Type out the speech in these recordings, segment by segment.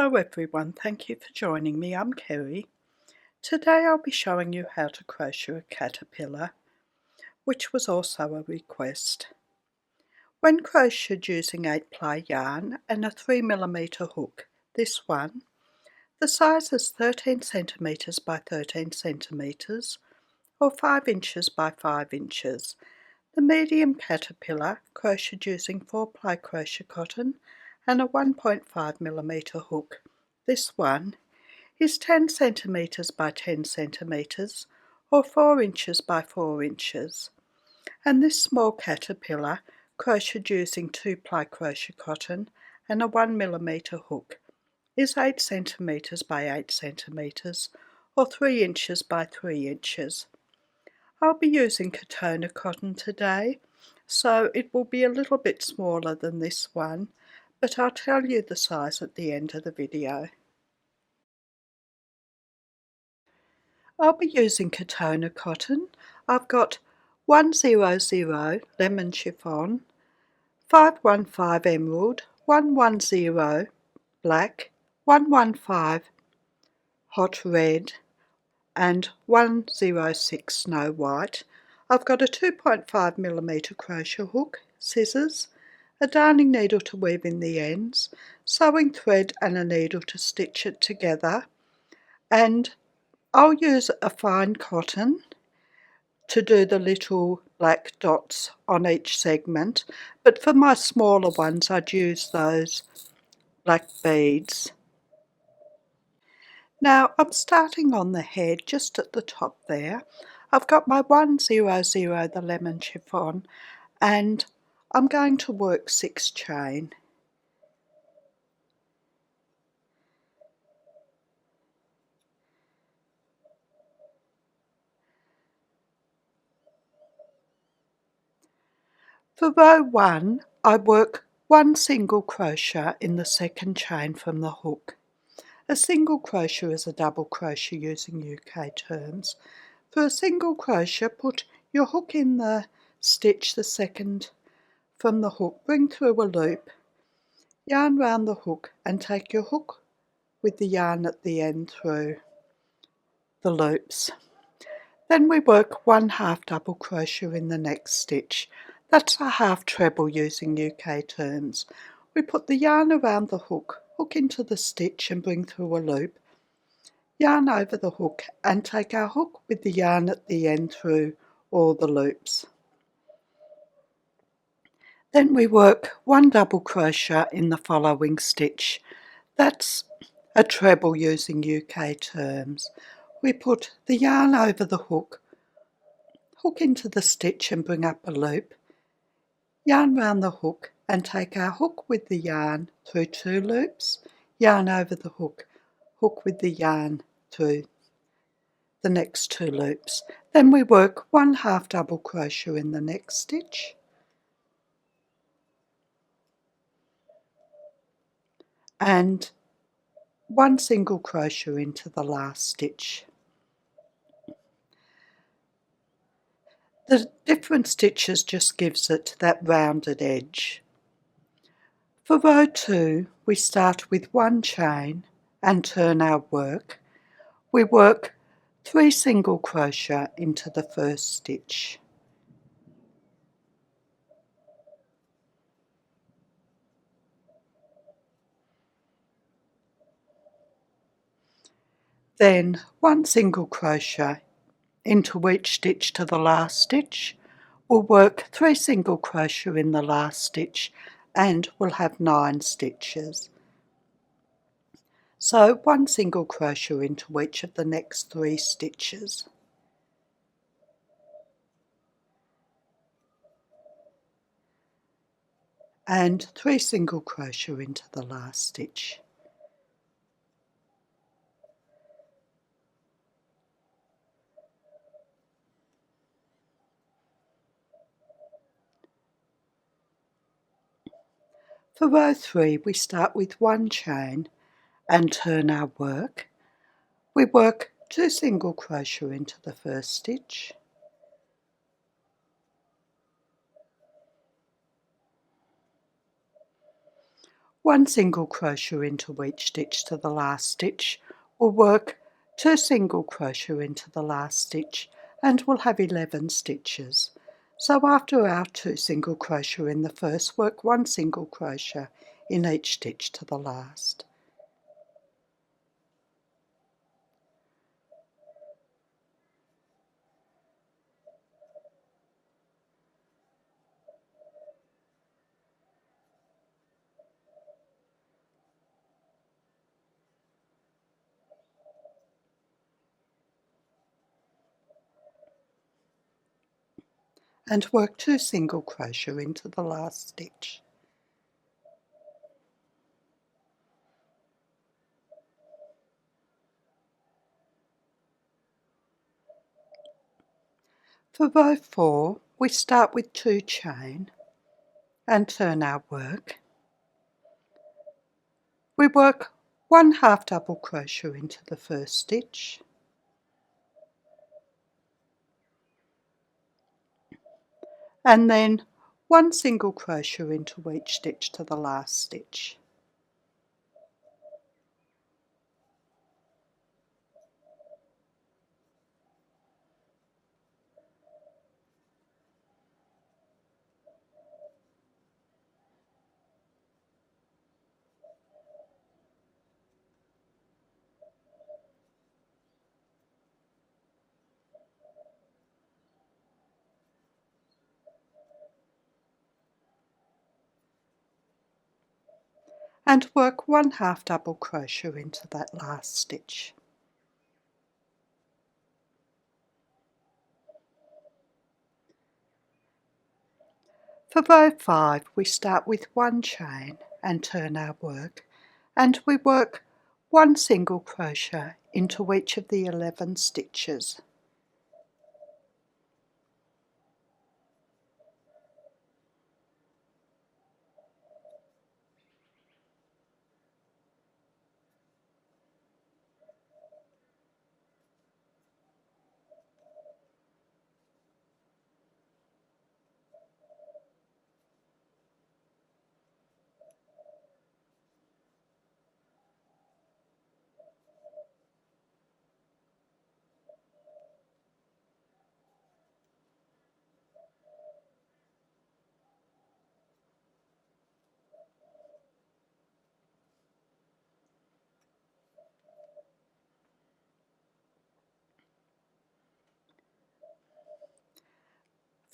Hello everyone, thank you for joining me. I'm Kerry. Today I'll be showing you how to crochet a caterpillar, which was also a request. When crocheted using 8-ply yarn and a 3mm hook, this one, the size is 13 centimeters by 13 centimeters or 5 inches by 5 inches. The medium caterpillar crocheted using 4-ply crochet cotton and a 1.5mm hook. This one is 10 centimeters by 10 centimeters or 4 inches by 4 inches. And this small caterpillar crocheted using 2-ply crochet cotton and a 1mm hook is 8 centimeters by 8 centimeters or 3 inches by 3 inches. I'll be using Catona cotton today, so it will be a little bit smaller than this one, but I'll tell you the size at the end of the video. I'll be using Catona cotton. I've got 100 lemon chiffon, 515 emerald, 110 black, 115 hot red and 106 snow white. I've got a 2.5mm crochet hook, scissors, a darning needle to weave in the ends, sewing thread and a needle to stitch it together, and I'll use a fine cotton to do the little black dots on each segment, but for my smaller ones I'd use those black beads. Now I'm starting on the head just at the top there. I've got my 100 the lemon chiffon and I'm going to work 6 chain. For row 1 I work 1 single crochet in the second chain from the hook. A single crochet is a double crochet using UK terms. For a single crochet, put your hook in the stitch the second from the hook, bring through a loop, yarn round the hook and take your hook with the yarn at the end through the loops. Then we work 1 half double crochet in the next stitch. That's a half treble using UK terms. We put the yarn around the hook, hook into the stitch and bring through a loop, yarn over the hook and take our hook with the yarn at the end through all the loops. Then we work 1 double crochet in the following stitch. That's a treble using UK terms. We put the yarn over the hook, hook into the stitch and bring up a loop, yarn round the hook and take our hook with the yarn through 2 loops, yarn over the hook, hook with the yarn through the next 2 loops. Then we work 1 half double crochet in the next stitch and 1 single crochet into the last stitch. The different stitches just gives it that rounded edge. For row 2 we start with 1 chain and turn our work. We work 3 single crochet into the first stitch. Then 1 single crochet into each stitch to the last stitch. We'll work 3 single crochet in the last stitch and we'll have 9 stitches. So 1 single crochet into each of the next 3 stitches. And 3 single crochet into the last stitch. For row 3 we start with 1 chain and turn our work. We work 2 single crochet into the first stitch, 1 single crochet into each stitch to the last stitch. We'll work 2 single crochet into the last stitch and we'll have 11 stitches. So after our 2 single crochet in the first, work 1 single crochet in each stitch to the last. And work 2 single crochet into the last stitch. For row 4, we start with 2 chain and turn our work. We work 1 half double crochet into the first stitch, and then 1 single crochet into each stitch to the last stitch. And work 1 half double crochet into that last stitch. For row 5, we start with 1 chain and turn our work, and we work 1 single crochet into each of the 11 stitches.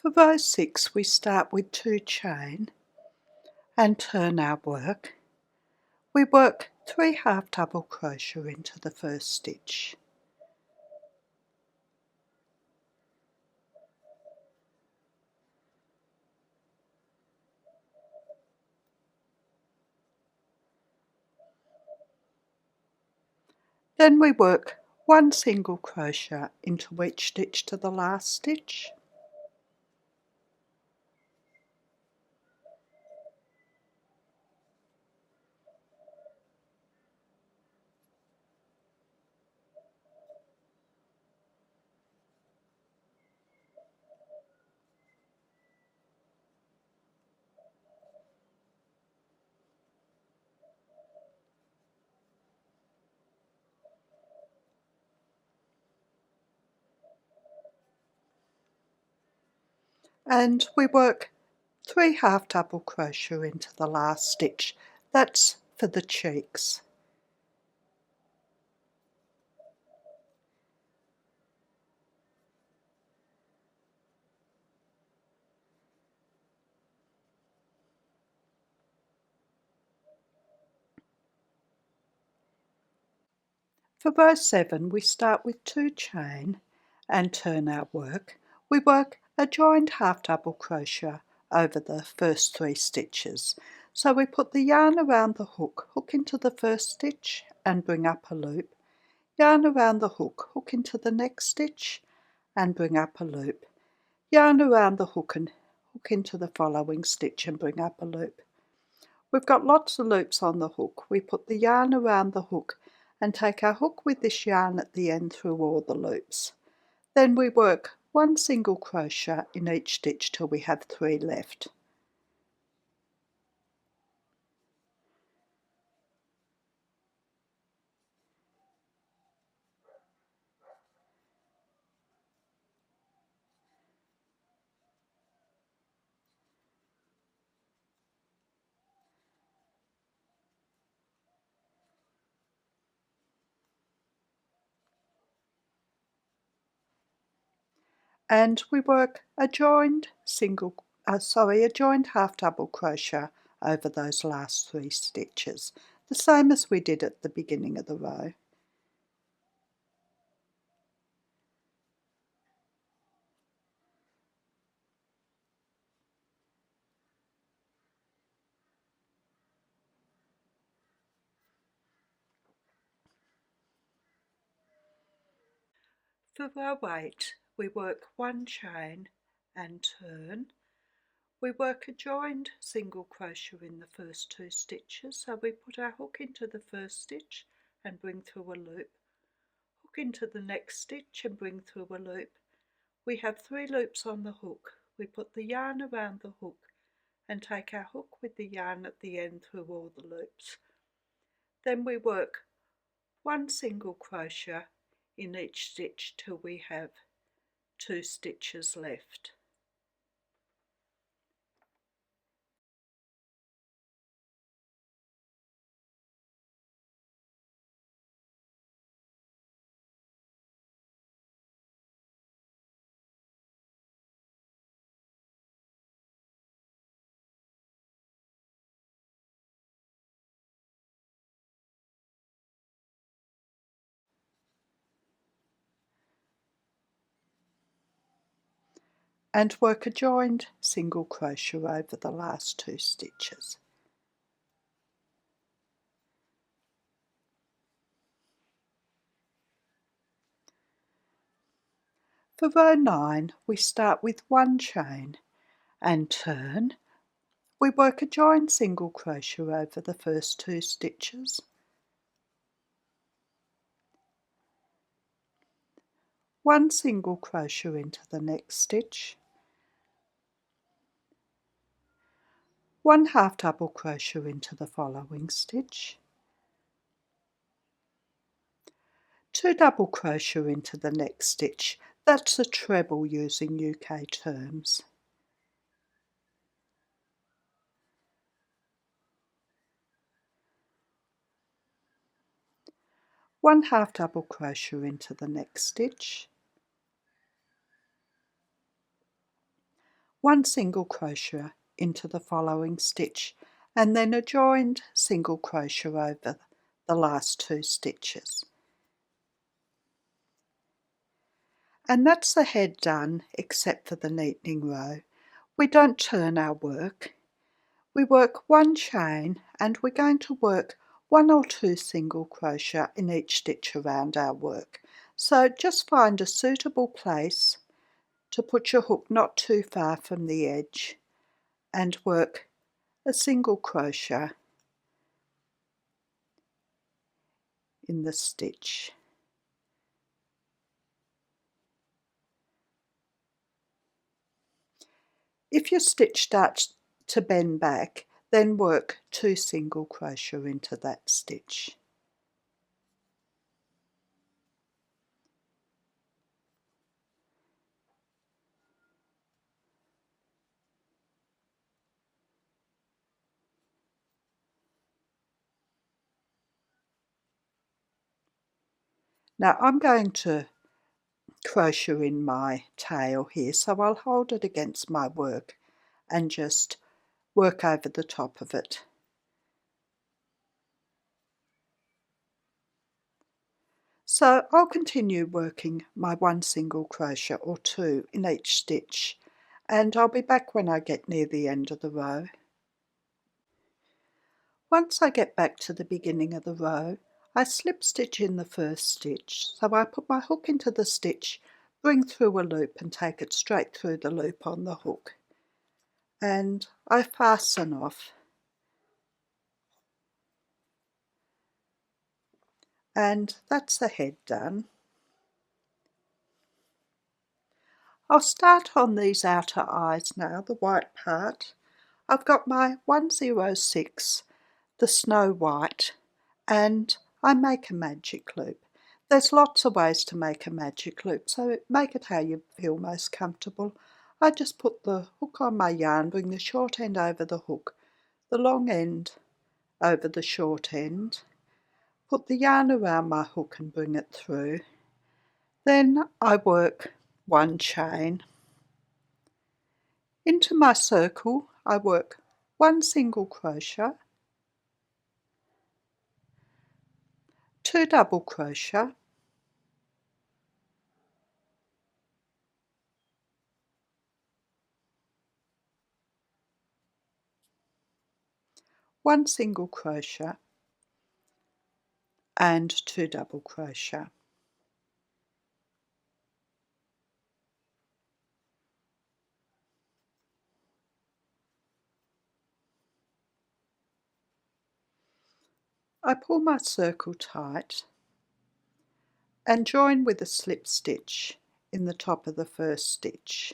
For row 6, we start with 2 chain and turn our work. We work 3 half double crochet into the first stitch. Then we work 1 single crochet into each stitch to the last stitch. And we work 3 half double crochet into the last stitch. That's for the cheeks. For row 7, we start with 2 chain and turn our work. We work a joined half double crochet over the first 3 stitches. So we put the yarn around the hook, hook into the first stitch and bring up a loop, yarn around the hook, hook into the next stitch and bring up a loop, yarn around the hook and hook into the following stitch and bring up a loop. We've got lots of loops on the hook. We put the yarn around the hook and take our hook with this yarn at the end through all the loops. Then we work 1 single crochet in each stitch till we have 3 left. and we work a joined half double crochet over those last 3 stitches, the same as we did at the beginning of the row. For row 8, we work 1 chain and turn. We work a joined single crochet in the first 2 stitches, so we put our hook into the first stitch and bring through a loop, hook into the next stitch and bring through a loop. We have 3 loops on the hook. We put the yarn around the hook and take our hook with the yarn at the end through all the loops. Then we work 1 single crochet in each stitch till we have 2 stitches left. And work a joined single crochet over the last 2 stitches. For row 9, we start with 1 chain and turn. We work a joined single crochet over the first 2 stitches. 1 single crochet into the next stitch. 1 half double crochet into the following stitch. 2 double crochet into the next stitch. That's a treble using UK terms. 1 half double crochet into the next stitch. 1 single crochet into the following stitch, and then a joined single crochet over the last 2 stitches. And that's the head done, except for the neatening row. We don't turn our work. We work 1 chain, and we're going to work 1 or 2 single crochet in each stitch around our work. So just find a suitable place to put your hook not too far from the edge and work a single crochet in the stitch. If your stitch starts to bend back, then work 2 single crochet into that stitch. Now I'm going to crochet in my tail here, so I'll hold it against my work and just work over the top of it. So I'll continue working my 1 single crochet or 2 in each stitch, and I'll be back when I get near the end of the row. Once I get back to the beginning of the row, I slip stitch in the first stitch, so I put my hook into the stitch, bring through a loop and take it straight through the loop on the hook, and I fasten off. And that's the head done. I'll start on these outer eyes now, the white part. I've got my 106, the snow white, and I make a magic loop. There's lots of ways to make a magic loop, so make it how you feel most comfortable. I just put the hook on my yarn, bring the short end over the hook, the long end over the short end, put the yarn around my hook and bring it through. Then I work 1 chain. Into my circle I work 1 single crochet, 2 double crochet, 1 single crochet and 2 double crochet. I pull my circle tight and join with a slip stitch in the top of the first stitch.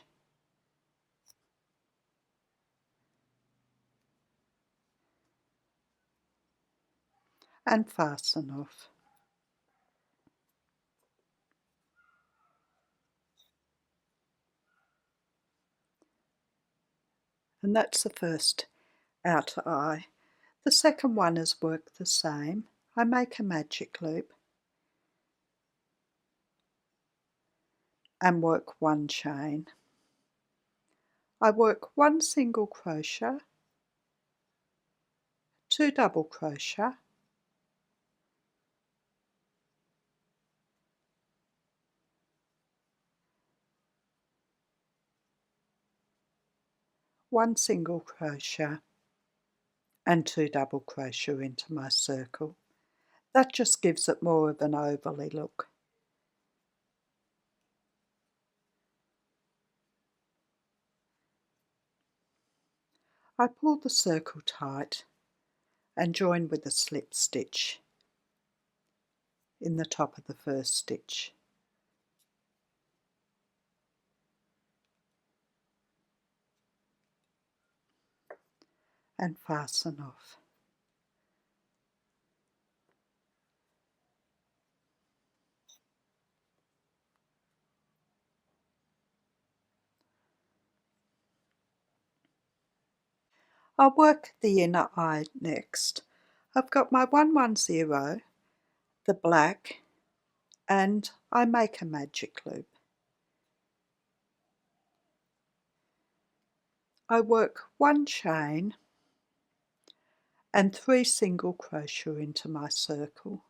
And fasten off. And that's the first outer eye. The second one is worked the same. I make a magic loop and work 1 chain. I work 1 single crochet, 2 double crochet, 1 single crochet and 2 double crochet into my circle. That just gives it more of an ovally look. I pull the circle tight and join with a slip stitch in the top of the first stitch. And fasten off. I'll work the inner eye next. I've got my 110, the black, and I make a magic loop. I work 1 chain and 3 single crochet into my circle.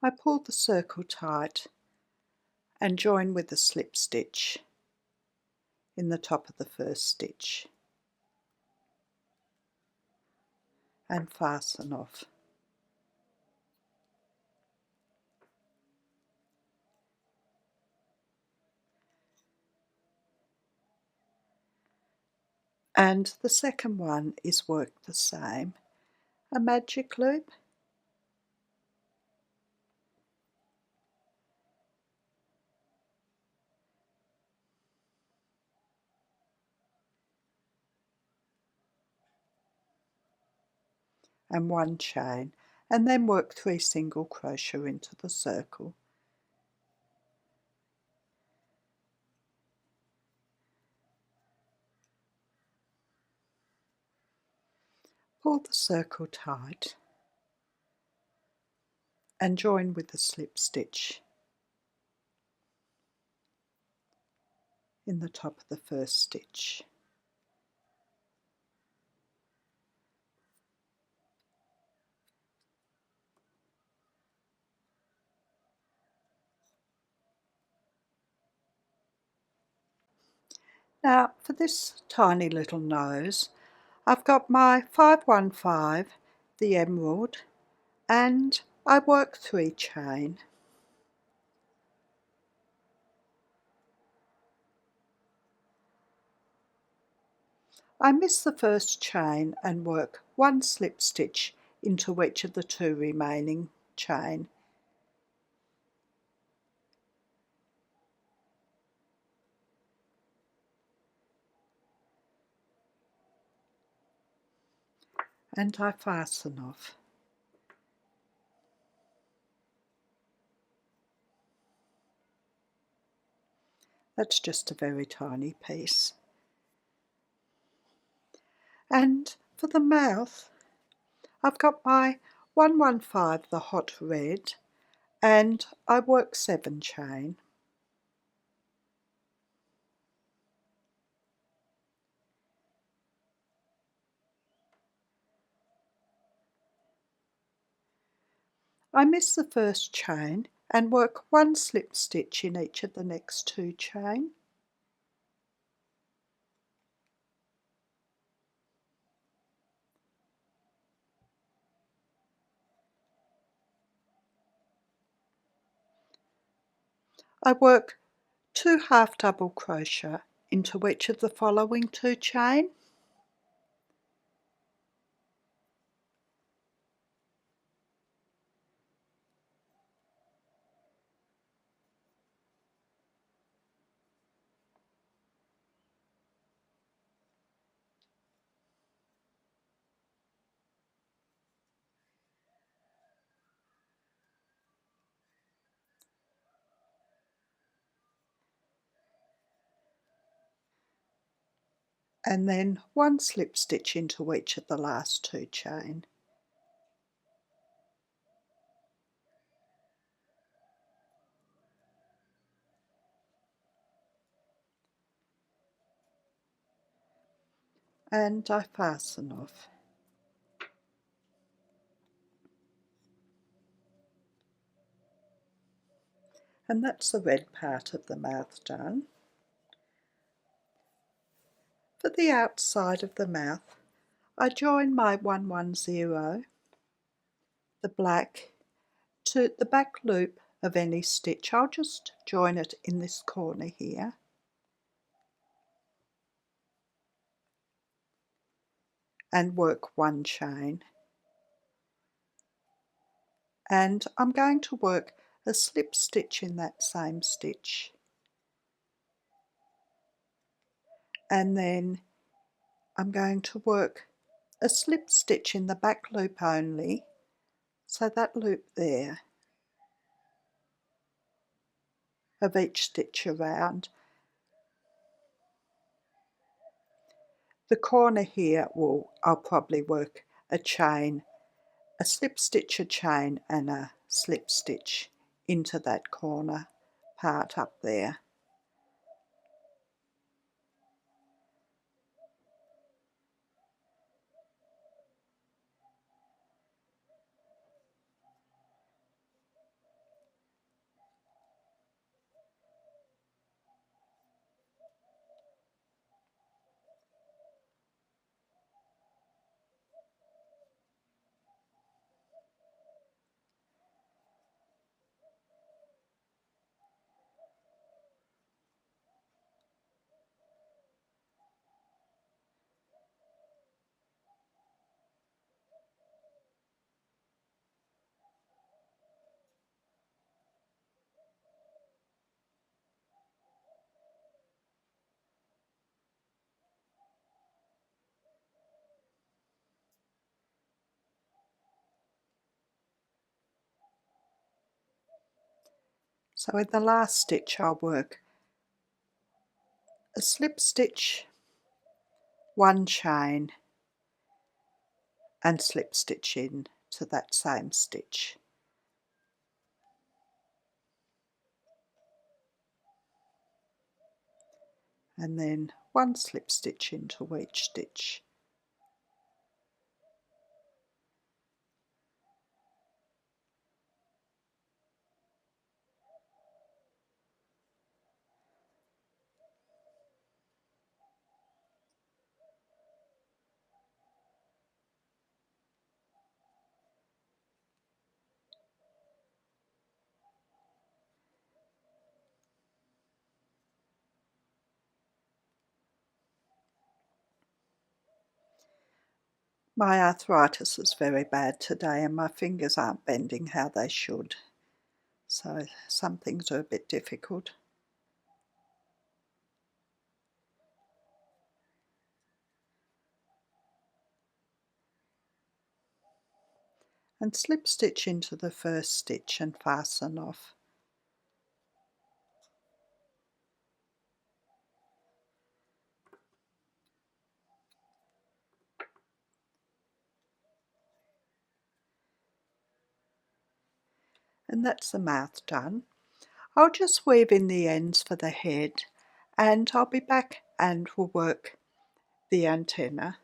I pull the circle tight and join with a slip stitch in the top of the first stitch and fasten off. And the second one is worked the same. A magic loop, and 1 chain, and then work 3 single crochet into the circle. Pull the circle tight and join with the slip stitch in the top of the first stitch. Now for this tiny little nose, I've got my 515, the emerald, and I work 3 chain. I miss the first chain and work 1 slip stitch into each of the 2 remaining chain. And I fasten off. That's just a very tiny piece. And for the mouth, I've got my 115, the hot red, and I work 7 chain. I miss the first chain and work 1 slip stitch in each of the next 2 chain. I work 2 half double crochet into each of the following 2 chain, and then 1 slip stitch into each of the last 2 chain. And I fasten off. And that's the red part of the mouth done. For the outside of the mouth, I join my 110, the black, to the back loop of any stitch. I'll just join it in this corner here. And work 1 chain. And I'm going to work a slip stitch in that same stitch. And then I'm going to work a slip stitch in the back loop only, so that loop there of each stitch around. The corner here I'll probably work a chain, a slip stitch, a chain and a slip stitch into that corner part up there. So in the last stitch I'll work a slip stitch, 1 chain and slip stitch in to that same stitch. And then 1 slip stitch into each stitch. My arthritis is very bad today and my fingers aren't bending how they should, so some things are a bit difficult. And slip stitch into the first stitch and fasten off. And that's the mouth done. I'll just weave in the ends for the head, and I'll be back and we'll work the antenna.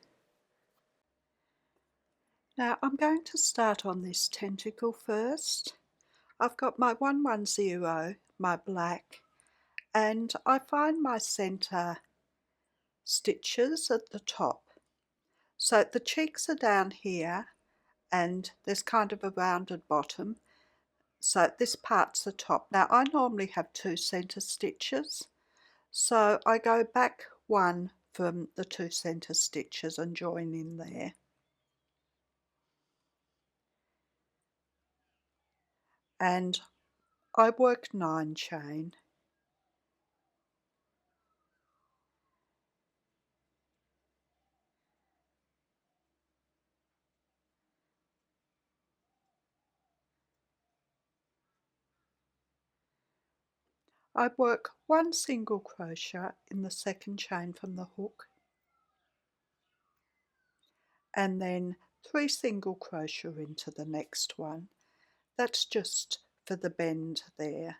Now I'm going to start on this tentacle first. I've got my 110, my black, and I find my centre stitches at the top. So the cheeks are down here and there's kind of a rounded bottom. So this part's the top. Now I normally have 2 centre stitches. So I go back 1 from the 2 centre stitches and join in there. And I work 9 chain. I work 1 single crochet in the second chain from the hook, and then 3 single crochet into the next one. That's just for the bend there.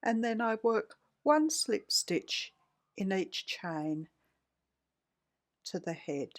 And then I work 1 slip stitch in each chain to the head.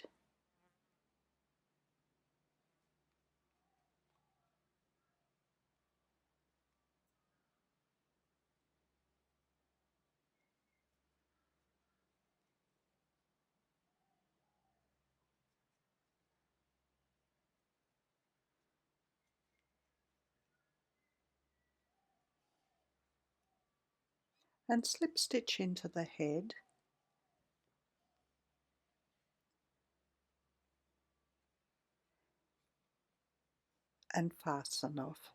And slip stitch into the head, and fasten off.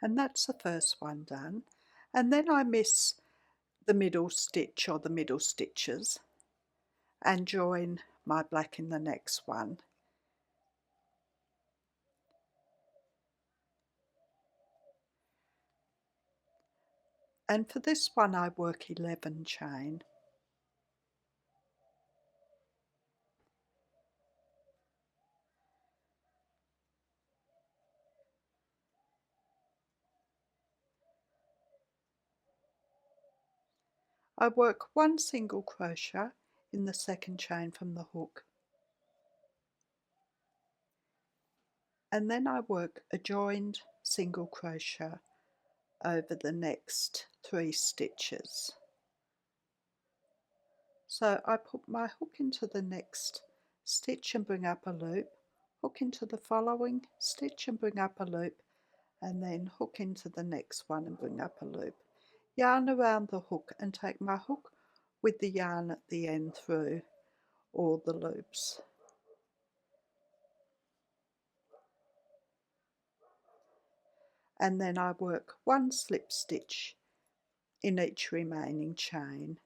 And that's the first one done. And then I miss the middle stitch or the middle stitches and join my black in the next one. And for this one I work 11 chain. I work 1 single crochet in the second chain from the hook, and then I work a joined single crochet over the next 3 stitches. So I put my hook into the next stitch and bring up a loop, hook into the following stitch and bring up a loop, and then hook into the next one and bring up a loop. Yarn around the hook and take my hook with the yarn at the end through all the loops. And then I work 1 slip stitch in each remaining chain.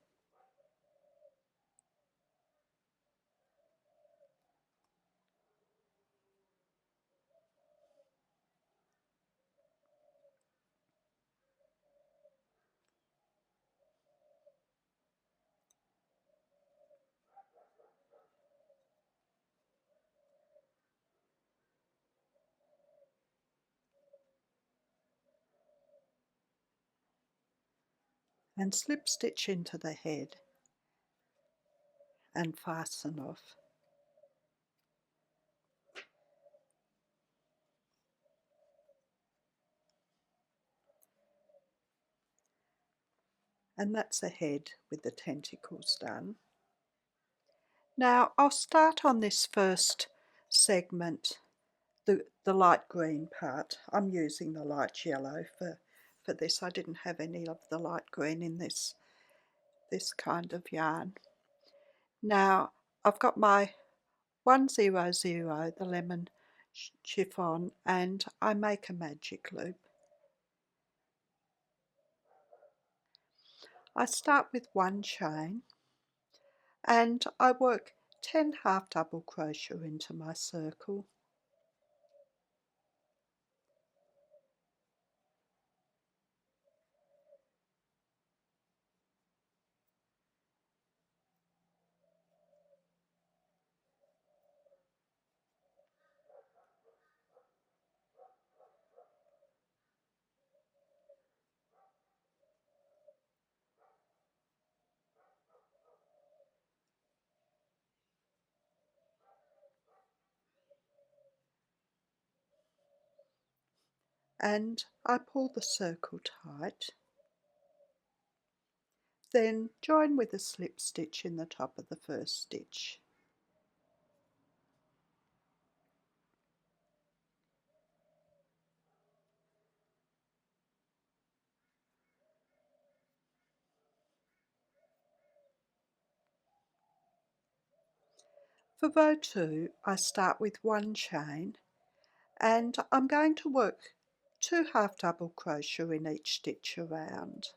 And slip stitch into the head and fasten off. And that's a head with the tentacles done. Now I'll start on this first segment, the light green part. I'm using the light yellow for this. I didn't have any of the light green in this kind of yarn. Now I've got my 100, the lemon chiffon, and I make a magic loop. I start with 1 chain and I work 10 half double crochet into my circle. And I pull the circle tight, then join with a slip stitch in the top of the first stitch. For row 2, I start with 1 chain, and I'm going to work 2 half double crochet in each stitch around.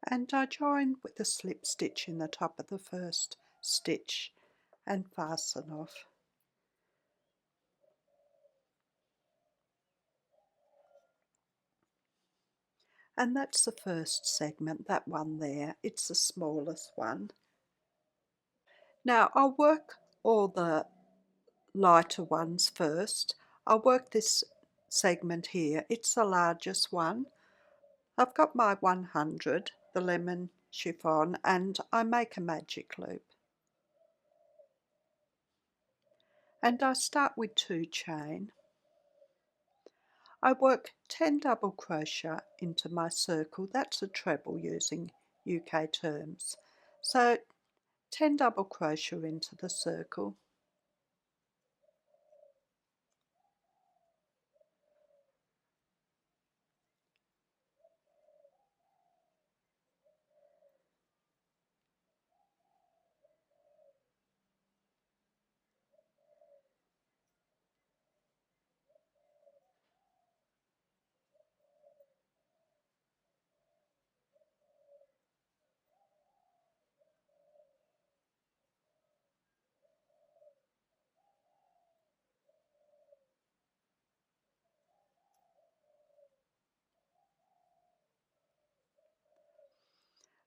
And I join with a slip stitch in the top of the first stitch and fasten off. And that's the first segment, that one there, it's the smallest one. Now I'll work all the lighter ones first. I'll work this segment here, it's the largest one. I've got my 100, the lemon chiffon, and I make a magic loop. And I start with 2 chain. I work 10 double crochet into my circle, that's a treble using UK terms. So 10 double crochet into the circle.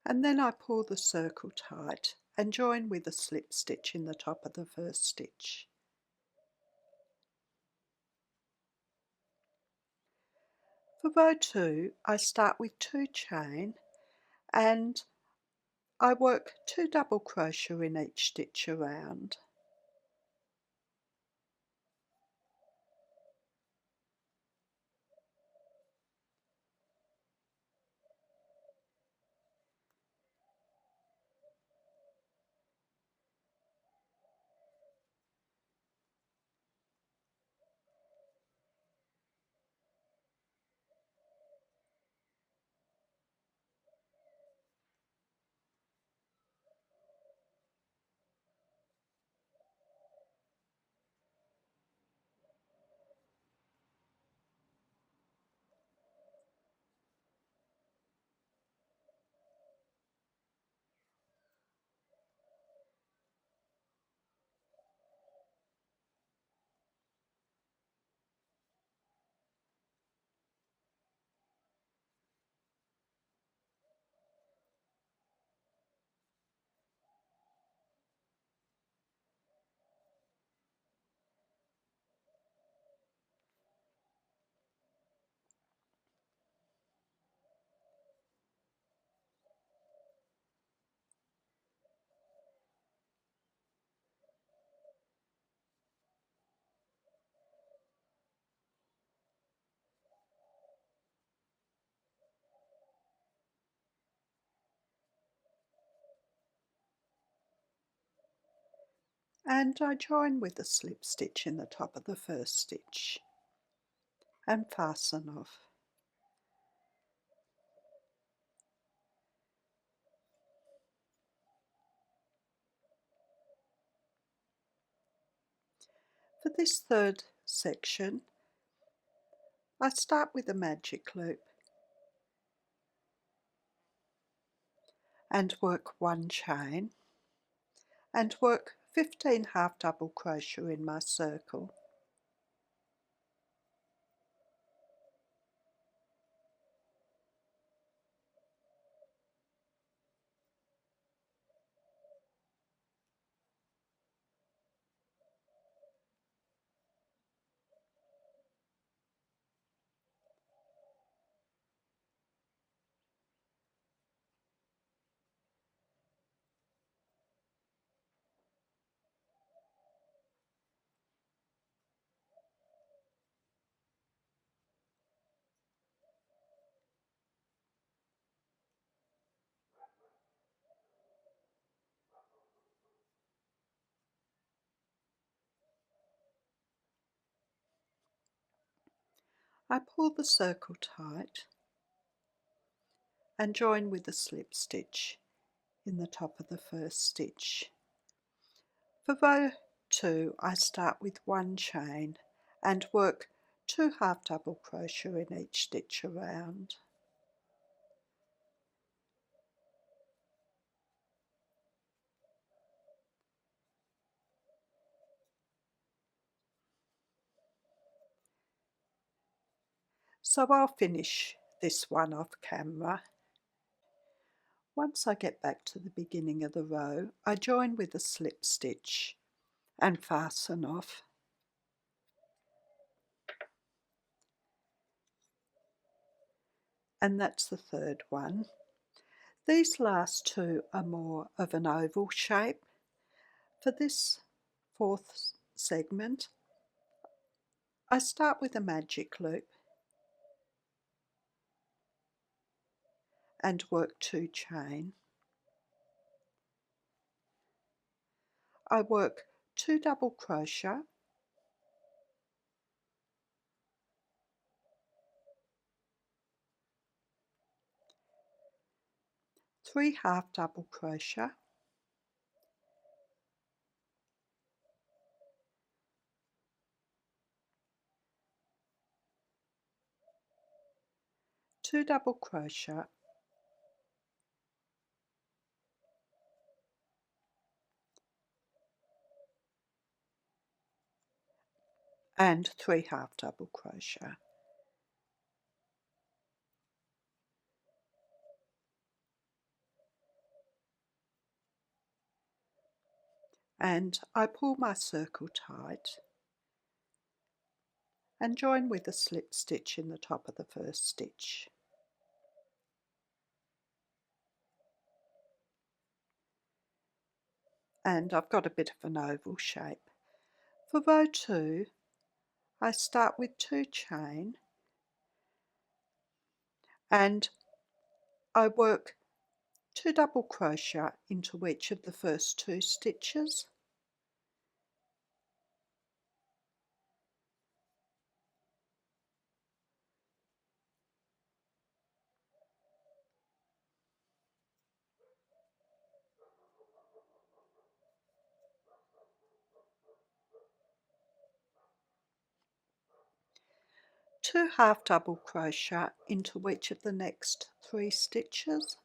And then I pull the circle tight and join with a slip stitch in the top of the first stitch. For row 2, I start with 2 chain and I work 2 double crochet in each stitch around. and I join with a slip stitch in the top of the first stitch and fasten off. For this third section, I start with a magic loop and work one chain and work 15 half double crochet in my circle. I pull the circle tight and join with a slip stitch in the top of the first stitch. For row 2, I start with one chain and work 2 half double crochet in each stitch around. So I'll finish this one off camera. Once I get back to the beginning of the row, I join with a slip stitch and fasten off. And that's the third one. These last two are more of an oval shape. For this fourth segment, I start with a magic loop and work 2 chain. I work 2 double crochet, 3 half double crochet, 2 double crochet, and 3 half double crochet. And I pull my circle tight and join with a slip stitch in the top of the first stitch. And I've got a bit of an oval shape. For row 2, I start with 2 chain and I work 2 double crochet into each of the first 2 stitches. Two half double crochet into each of the next 3 stitches.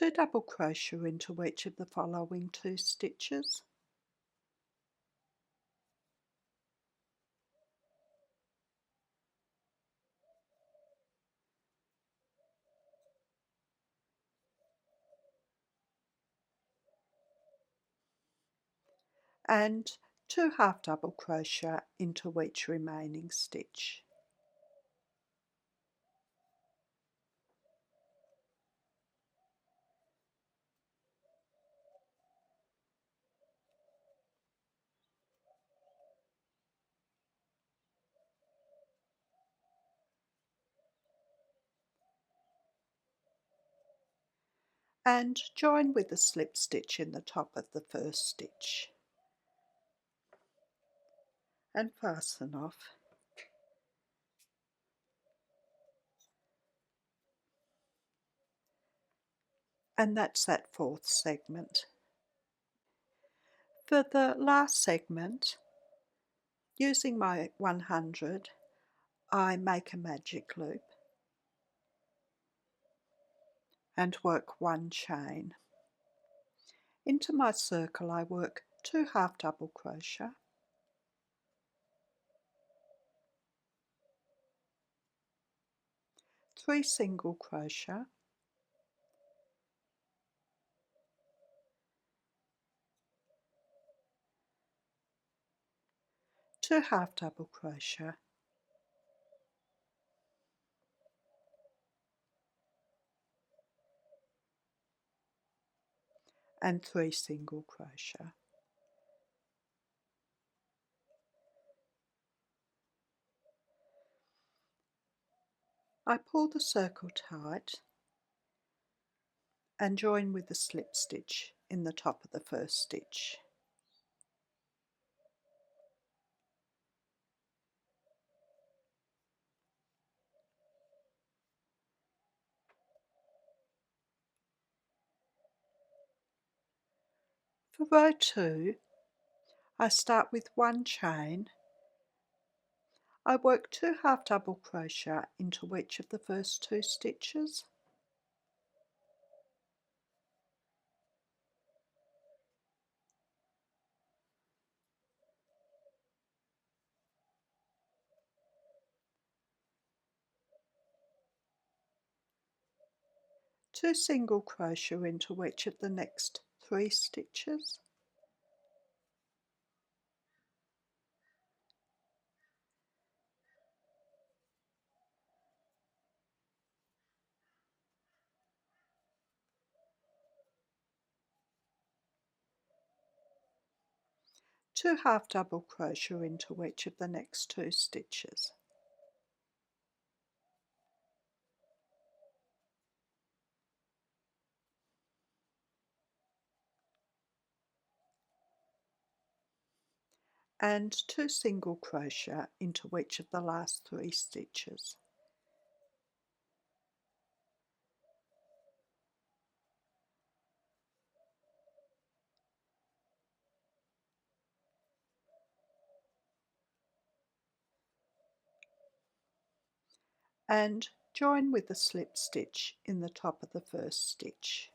Two double crochet into each of the following 2 stitches. And 2 half double crochet into each remaining stitch. and join with a slip stitch in the top of the first stitch and fasten off. And that's that fourth segment. For the last segment, using my 100, I make a magic loop and work one chain. Into my circle I work 2 half double crochet, 3 single crochet, 2 half double crochet, and 3 single crochet. I pull the circle tight and join with the slip stitch in the top of the first stitch. For row 2, I start with one chain. I work 2 half double crochet into each of the first 2 stitches, two single crochet into each of the next 3 stitches, two half double crochet into each of the next 2 stitches, and 2 single crochet into each of the last 3 stitches. And join with the slip stitch in the top of the first stitch.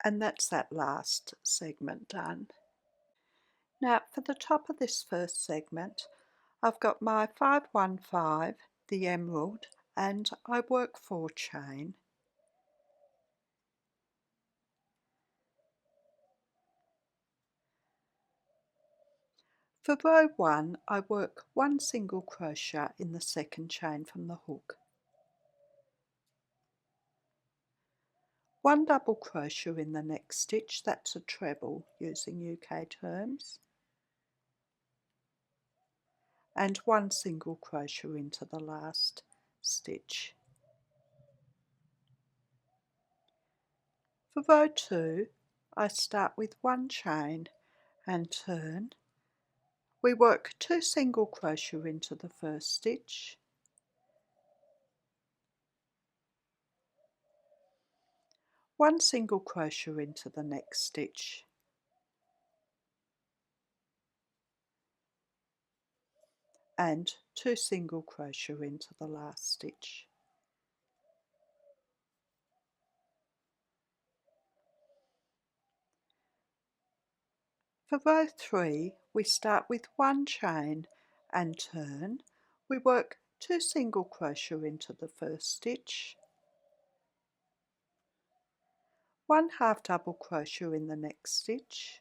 And that's that last segment done. Now for the top of this first segment, I've got my 515, the emerald, and I work 4 chain. For row 1, I work 1 single crochet in the second chain from the hook, 1 double crochet in the next stitch, that's a treble using UK terms, and 1 single crochet into the last stitch. For row 2, I start with 1 chain and turn. We work 2 single crochet into the first stitch, 1 single crochet into the next stitch, and 2 single crochet into the last stitch. For row 3, we start with 1 chain and turn. We work 2 single crochet into the first stitch, 1 half double crochet in the next stitch,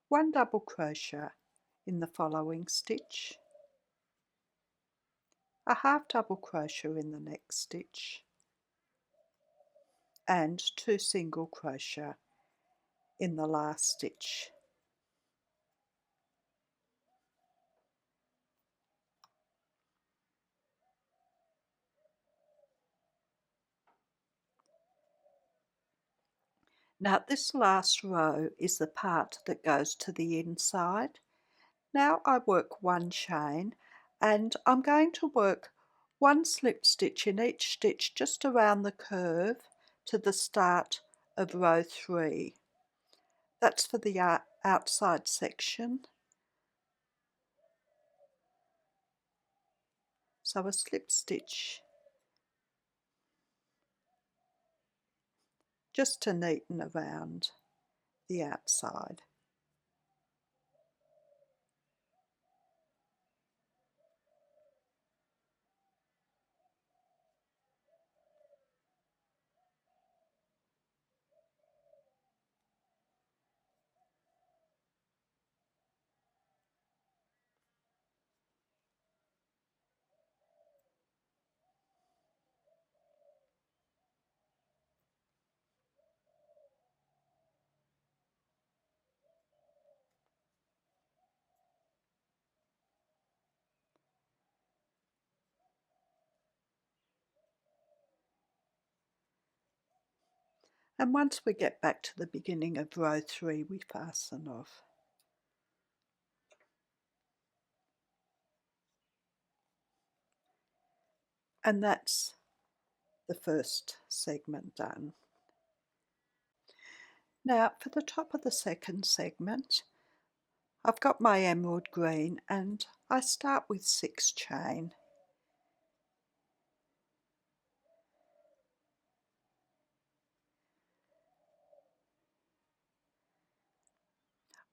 1 double crochet in the following stitch, a half double crochet in the next stitch, and 2 single crochet in the last stitch. Now this last row is the part that goes to the inside. Now I work one chain, and I'm going to work one slip stitch in each stitch just around the curve to the start of row 3. That's for the outside section. So a slip stitch just to neaten around the outside. And once we get back to the beginning of row 3, we fasten off. And that's the first segment done. Now for the top of the second segment, I've got my emerald green and I start with 6 chain.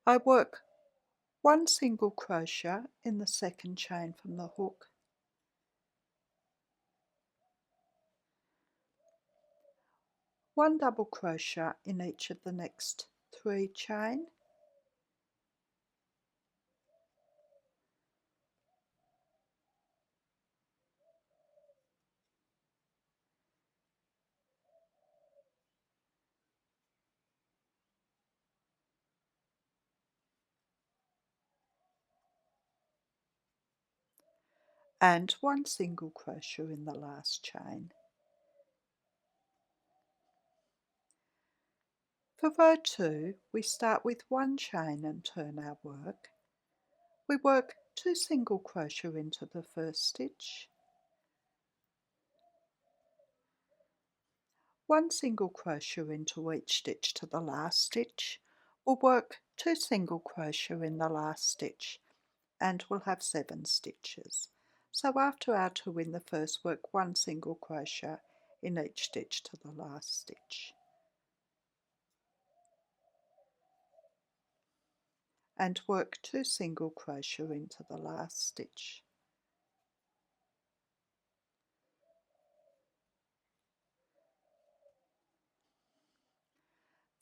I work one single crochet in the second chain from the hook, one double crochet in each of the next 3 chain, and one single crochet in the last chain. For row 2, we start with 1 chain and turn our work. We work 2 single crochet into the first stitch, 1 single crochet into each stitch to the last stitch. We'll work 2 single crochet in the last stitch and we'll have 7 stitches. So after our 2 in the first, work 1 single crochet in each stitch to the last stitch. And work 2 single crochet into the last stitch.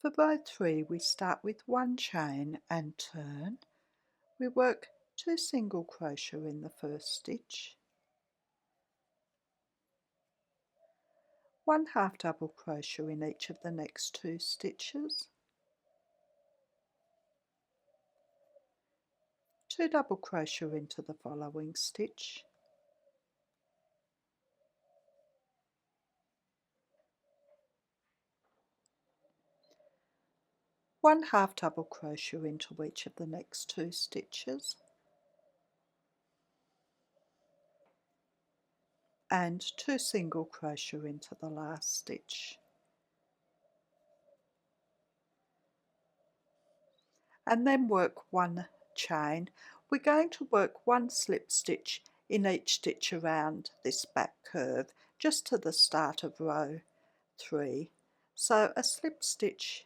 For row 3, we start with 1 chain and turn. We work 2 single crochet in the first stitch, 1 half double crochet in each of the next 2 stitches, 2 double crochet into the following stitch, 1 half double crochet into each of the next 2 stitches, and 2 single crochet into the last stitch. And then work 1 chain. We're going to work 1 slip stitch in each stitch around this back curve just to the start of row 3. So a slip stitch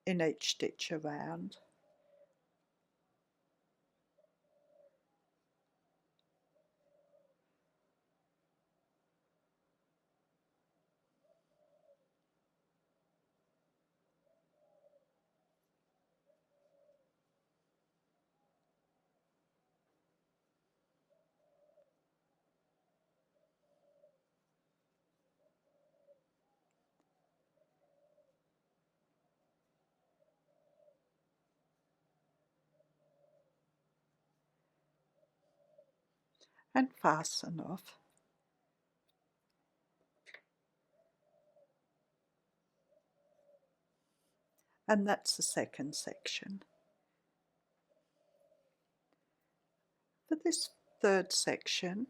in each stitch around. and fasten off. And that's the second section. For this third section,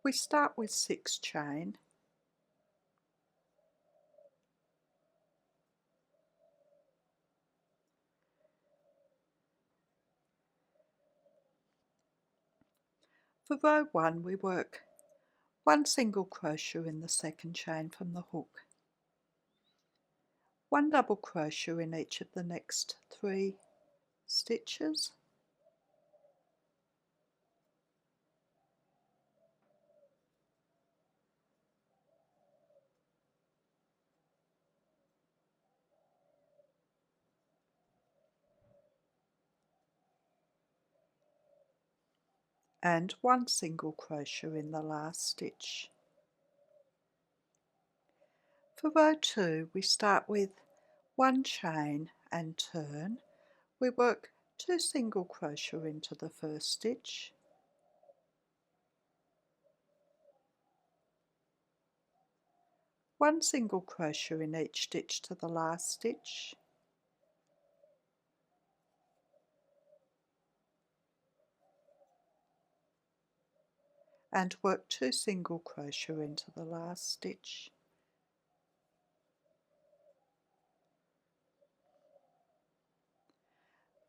we start with 6 chain, for row 1 we work 1 single crochet in the second chain from the hook, 1 double crochet in each of the next 3 stitches, and 1 single crochet in the last stitch. For row 2 we start with 1 chain and turn. We work 2 single crochet into the first stitch, 1 single crochet in each stitch to the last stitch, and work 2 single crochet into the last stitch.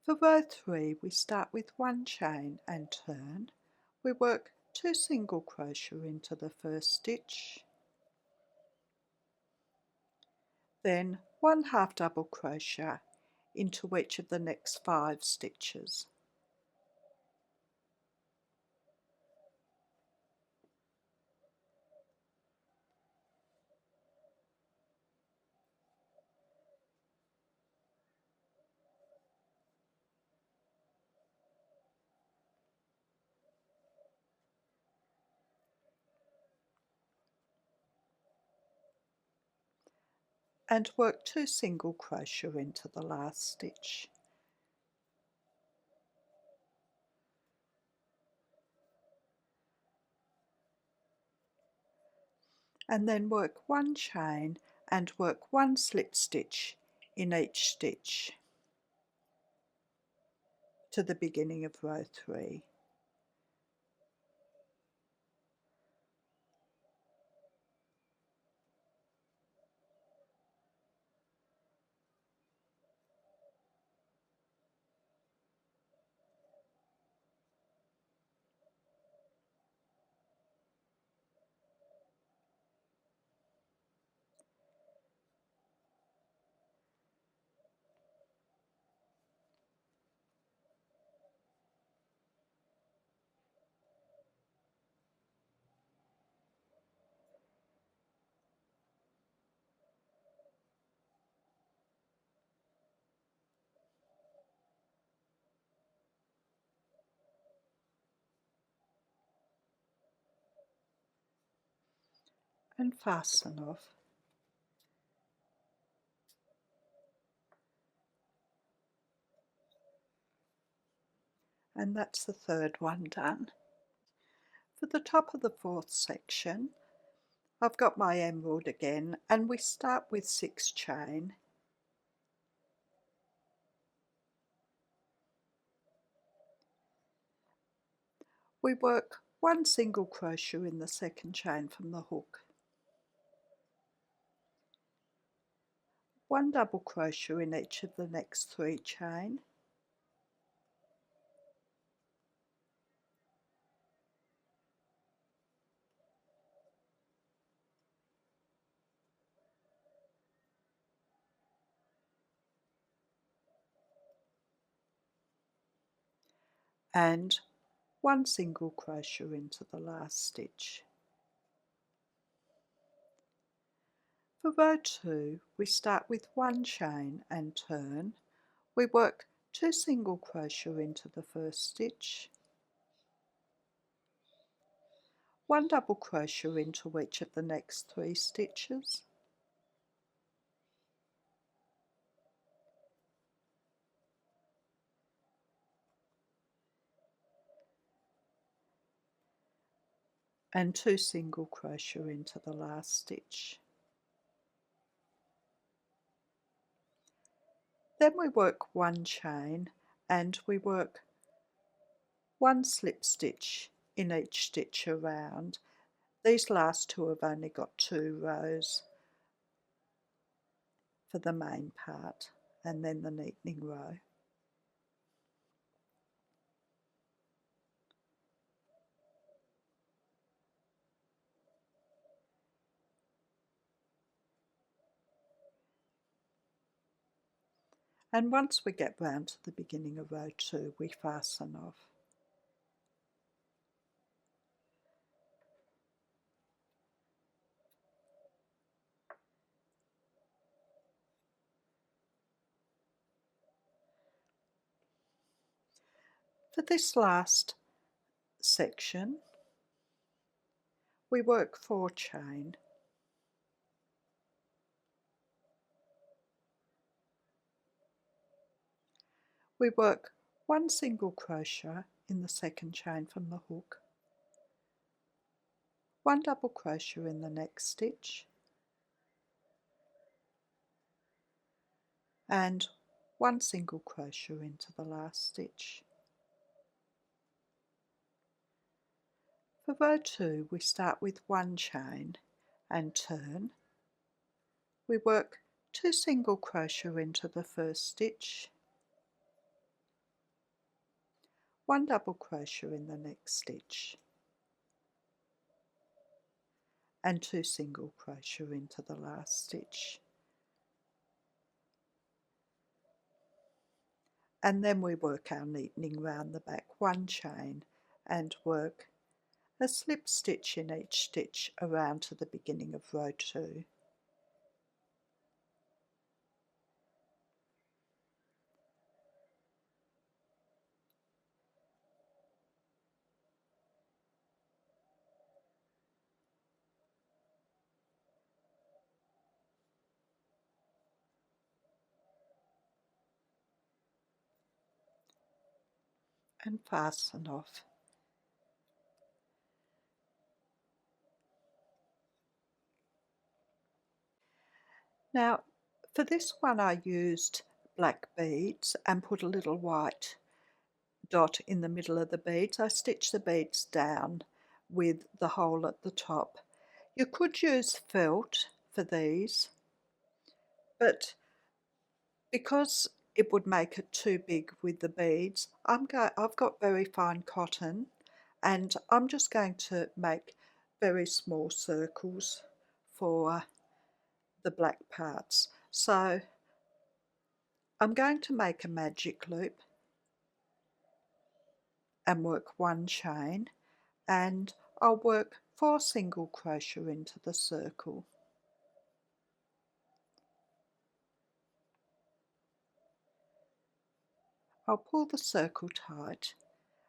For row 3 we start with 1 chain and turn. We work 2 single crochet into the first stitch, then 1 half double crochet into each of the next 5 stitches. And work 2 single crochet into the last stitch. And then work 1 chain and work 1 slip stitch in each stitch to the beginning of row 3. And fasten off. And that's the third one done. For the top of the fourth section, I've got my emerald again, and we start with 6 chain. We work 1 single crochet in the second chain from the hook, 1 double crochet in each of the next 3 chain, and 1 single crochet into the last stitch. For row 2 we start with 1 chain and turn. We work 2 single crochet into the first stitch, 1 double crochet into each of the next 3 stitches, and 2 single crochet into the last stitch. Then we work 1 chain and we work 1 slip stitch in each stitch around. These last 2 have only got 2 rows for the main part, and then the neatening row. And once we get round to the beginning of row 2, we fasten off. For this last section, we work 4 chain. We work 1 single crochet in the second chain from the hook, 1 double crochet in the next stitch, and 1 single crochet into the last stitch. For row 2, we start with 1 chain and turn. We work 2 single crochet into the first stitch, 1 double crochet in the next stitch, and 2 single crochet into the last stitch. And then we work our neatening round the back, 1 chain, and work a slip stitch in each stitch around to the beginning of row 2. And fasten off. Now for this one I used black beads and put a little white dot in the middle of the beads. I stitched the beads down with the hole at the top. You could use felt for these, but because it would make it too big with the beads, I've got very fine cotton, and I'm just going to make very small circles for the black parts. So I'm going to make a magic loop and work 1 chain, and I'll work 4 single crochet into the circle. I'll pull the circle tight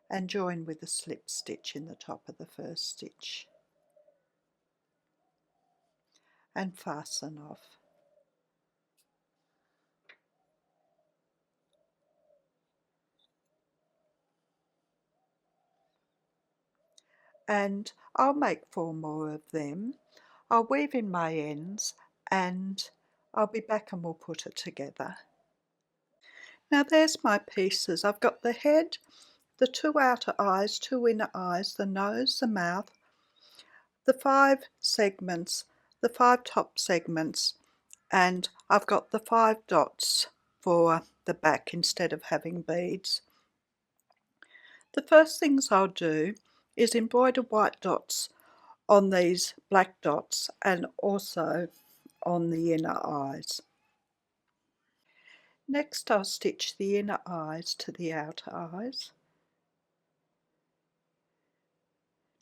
and join with a slip stitch in the top of the first stitch and fasten off. And I'll make 4 more of them. I'll weave in my ends and I'll be back and we'll put it together. Now there's my pieces. I've got the head, the 2 outer eyes, 2 inner eyes, the nose, the mouth, the 5 segments, the 5 top segments, and I've got the 5 dots for the back instead of having beads. The first things I'll do is embroider white dots on these black dots and also on the inner eyes. Next I'll stitch the inner eyes to the outer eyes,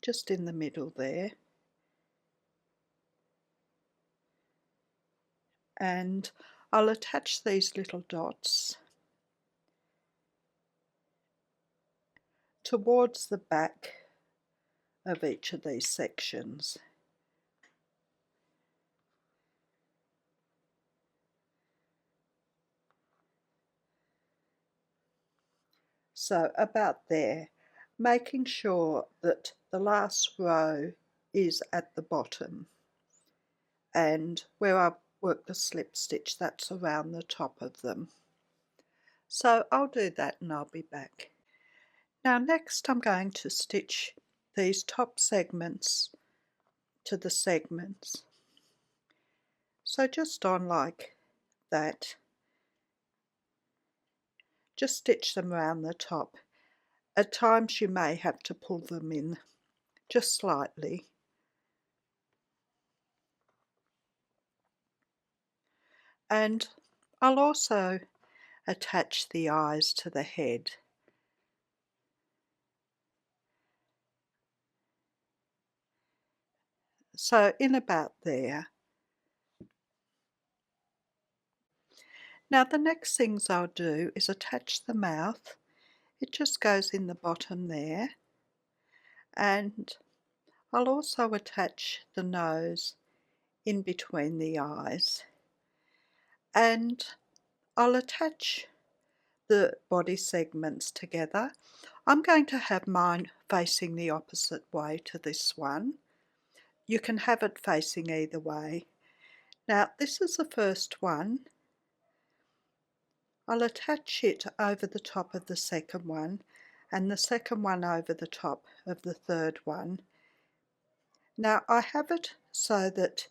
just in the middle there, and I'll attach these little dots towards the back of each of these sections. So about there, making sure that the last row is at the bottom, and where I work the slip stitch, that's around the top of them. So I'll do that and I'll be back. Now next I'm going to stitch these top segments to the segments. So just on like that, just stitch them around the top. At times you may have to pull them in just slightly. And I'll also attach the eyes to the head. So in about there. Now the next things I'll do is attach the mouth. It just goes in the bottom there, and I'll also attach the nose in between the eyes, and I'll attach the body segments together. I'm going to have mine facing the opposite way to this one. You can have it facing either way. Now this is the first one. I'll attach it over the top of the second one, and the second one over the top of the third one. Now I have it so that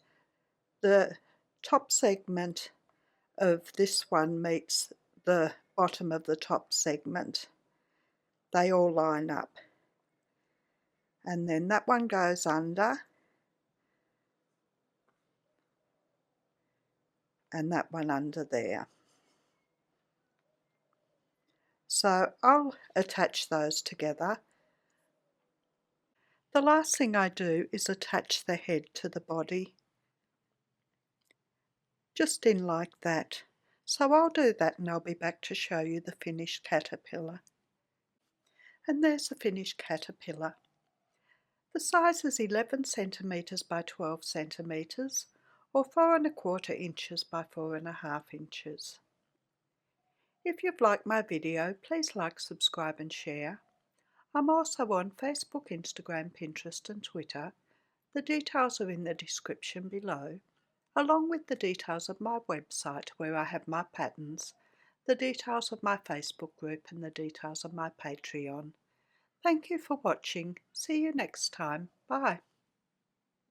the top segment of this one meets the bottom of the top segment. They all line up, and then that one goes under, and that one under there. So I'll attach those together. The last thing I do is attach the head to the body, just in like that. So I'll do that and I'll be back to show you the finished caterpillar. And there's the finished caterpillar. The size is 11 centimetres by 12 centimetres, or 4 1/4 inches by 4 1/2 inches. If you've liked my video, please like, subscribe and share. I'm also on Facebook, Instagram, Pinterest and Twitter. The details are in the description below, along with the details of my website where I have my patterns, the details of my Facebook group and the details of my Patreon. Thank you for watching. See you next time. Bye.